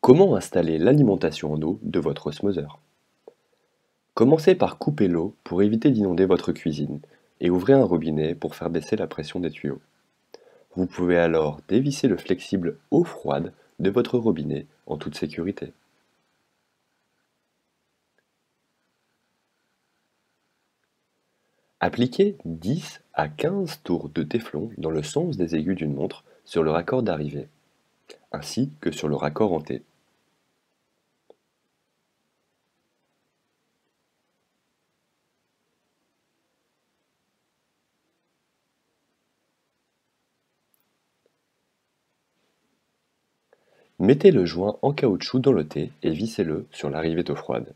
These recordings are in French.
Comment installer l'alimentation en eau de votre osmoseur? Commencez par couper l'eau pour éviter d'inonder votre cuisine et ouvrez un robinet pour faire baisser la pression des tuyaux. Vous pouvez alors dévisser le flexible eau froide de votre robinet en toute sécurité. Appliquez 10 à 15 tours de téflon dans le sens des aiguilles d'une montre sur le raccord d'arrivée, ainsi que sur le raccord en T. Mettez le joint en caoutchouc dans le T et vissez-le sur l'arrivée d'eau froide.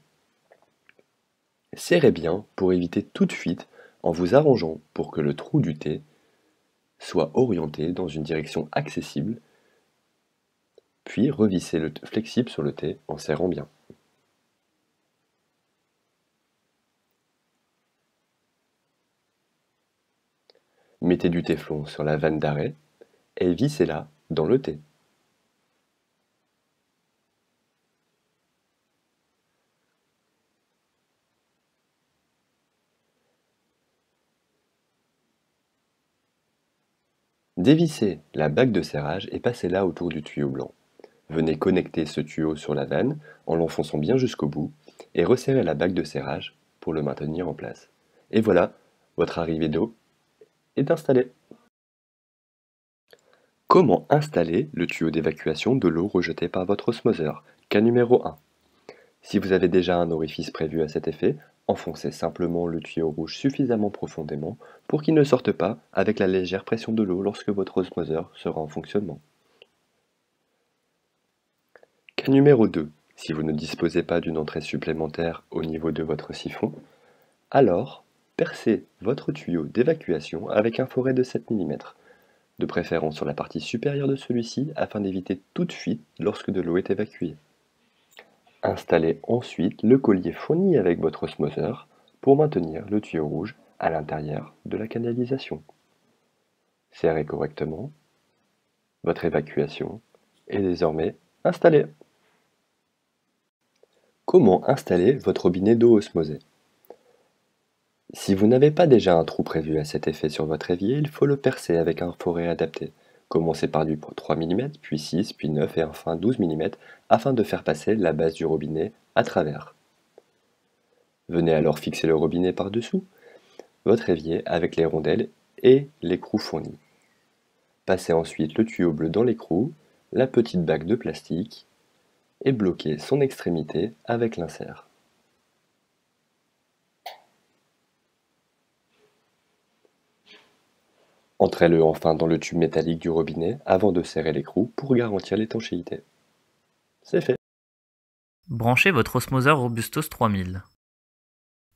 Serrez bien pour éviter toute fuite en vous arrangeant pour que le trou du T soit orienté dans une direction accessible, puis revissez le flexible sur le T en serrant bien. Mettez du téflon sur la vanne d'arrêt et vissez-la dans le T. Dévissez la bague de serrage et passez-la autour du tuyau blanc. Venez connecter ce tuyau sur la vanne en l'enfonçant bien jusqu'au bout et resserrez la bague de serrage pour le maintenir en place. Et voilà, votre arrivée d'eau est installée. Comment installer le tuyau d'évacuation de l'eau rejetée par votre osmoseur? Cas numéro 1. Si vous avez déjà un orifice prévu à cet effet, enfoncez simplement le tuyau rouge suffisamment profondément pour qu'il ne sorte pas avec la légère pression de l'eau lorsque votre osmoseur sera en fonctionnement. Cas numéro 2. Si vous ne disposez pas d'une entrée supplémentaire au niveau de votre siphon, alors percez votre tuyau d'évacuation avec un foret de 7 mm, de préférence sur la partie supérieure de celui-ci afin d'éviter toute fuite lorsque de l'eau est évacuée. Installez ensuite le collier fourni avec votre osmoseur pour maintenir le tuyau rouge à l'intérieur de la canalisation. Serrez correctement. Votre évacuation est désormais installée. Comment installer votre robinet d'eau osmosée? Si vous n'avez pas déjà un trou prévu à cet effet sur votre évier, il faut le percer avec un foret adapté. Commencez par du 3 mm, puis 6, puis 9 et enfin 12 mm afin de faire passer la base du robinet à travers. Venez alors fixer le robinet par-dessous votre évier avec les rondelles et l'écrou fourni. Passez ensuite le tuyau bleu dans l'écrou, la petite bague de plastique et bloquez son extrémité avec l'insert. Entrez-le enfin dans le tube métallique du robinet avant de serrer l'écrou pour garantir l'étanchéité. C'est fait. Branchez votre osmoseur Robustos 3000.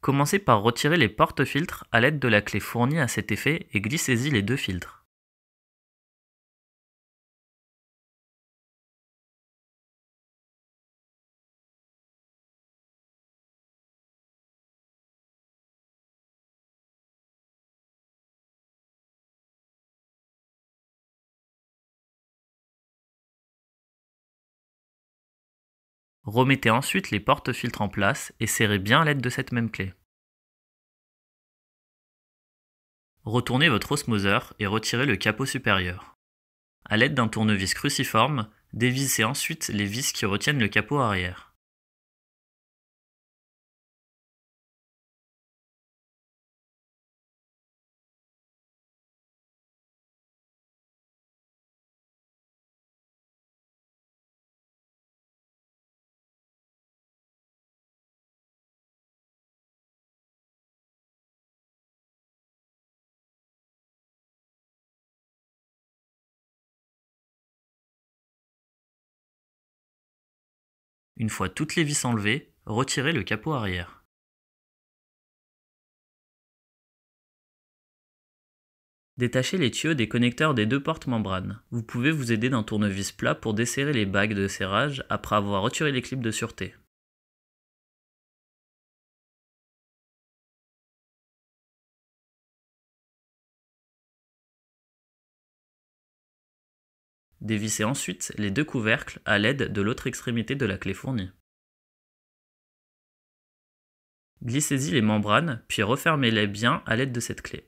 Commencez par retirer les porte-filtres à l'aide de la clé fournie à cet effet et glissez-y les deux filtres. Remettez ensuite les porte-filtres en place et serrez bien à l'aide de cette même clé. Retournez votre osmoseur et retirez le capot supérieur. À l'aide d'un tournevis cruciforme, dévissez ensuite les vis qui retiennent le capot arrière. Une fois toutes les vis enlevées, retirez le capot arrière. Détachez les tuyaux des connecteurs des deux portes-membranes. Vous pouvez vous aider d'un tournevis plat pour desserrer les bagues de serrage après avoir retiré les clips de sûreté. Dévissez ensuite les deux couvercles à l'aide de l'autre extrémité de la clé fournie. Glissez-y les membranes, puis refermez-les bien à l'aide de cette clé.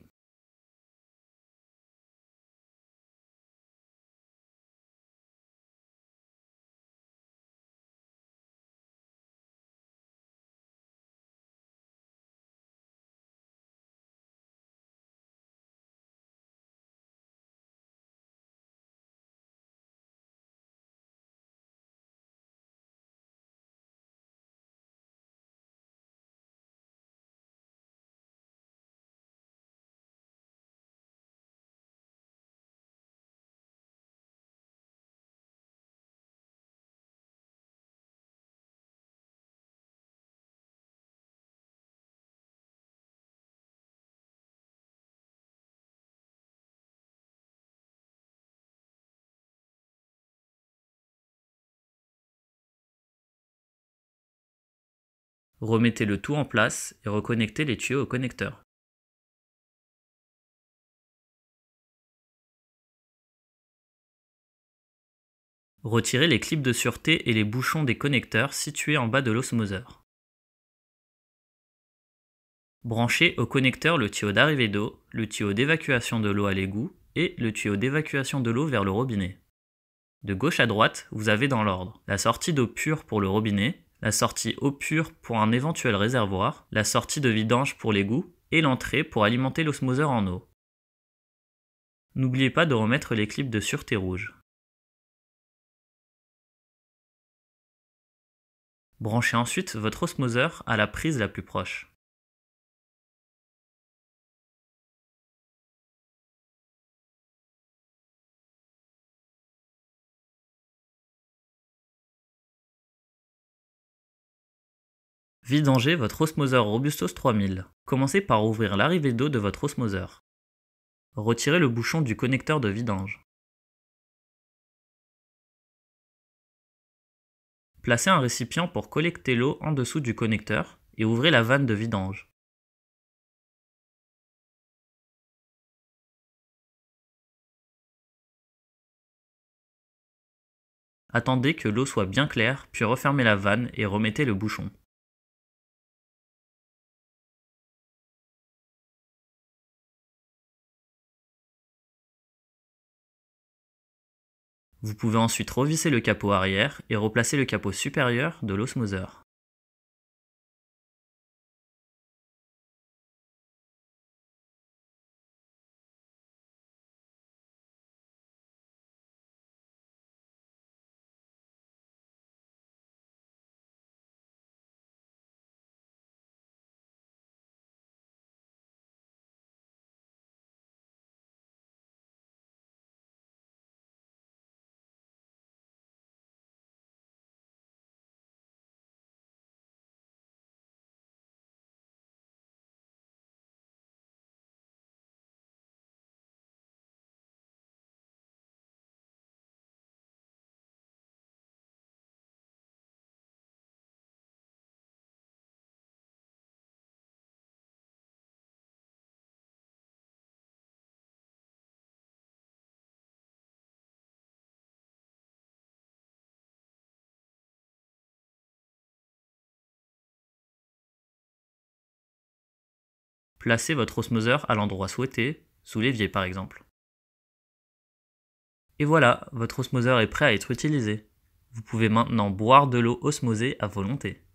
Remettez le tout en place et reconnectez les tuyaux au connecteur. Retirez les clips de sûreté et les bouchons des connecteurs situés en bas de l'osmoseur. Branchez au connecteur le tuyau d'arrivée d'eau, le tuyau d'évacuation de l'eau à l'égout et le tuyau d'évacuation de l'eau vers le robinet. De gauche à droite, vous avez dans l'ordre la sortie d'eau pure pour le robinet, la sortie eau pure pour un éventuel réservoir, la sortie de vidange pour l'égout et l'entrée pour alimenter l'osmoseur en eau. N'oubliez pas de remettre les clips de sûreté rouges. Branchez ensuite votre osmoseur à la prise la plus proche. Vidangez votre osmoseur Robustos 3000. Commencez par ouvrir l'arrivée d'eau de votre osmoseur. Retirez le bouchon du connecteur de vidange. Placez un récipient pour collecter l'eau en dessous du connecteur et ouvrez la vanne de vidange. Attendez que l'eau soit bien claire, puis refermez la vanne et remettez le bouchon. Vous pouvez ensuite revisser le capot arrière et replacer le capot supérieur de l'osmoseur. Placez votre osmoseur à l'endroit souhaité, sous l'évier par exemple. Et voilà, votre osmoseur est prêt à être utilisé. Vous pouvez maintenant boire de l'eau osmosée à volonté.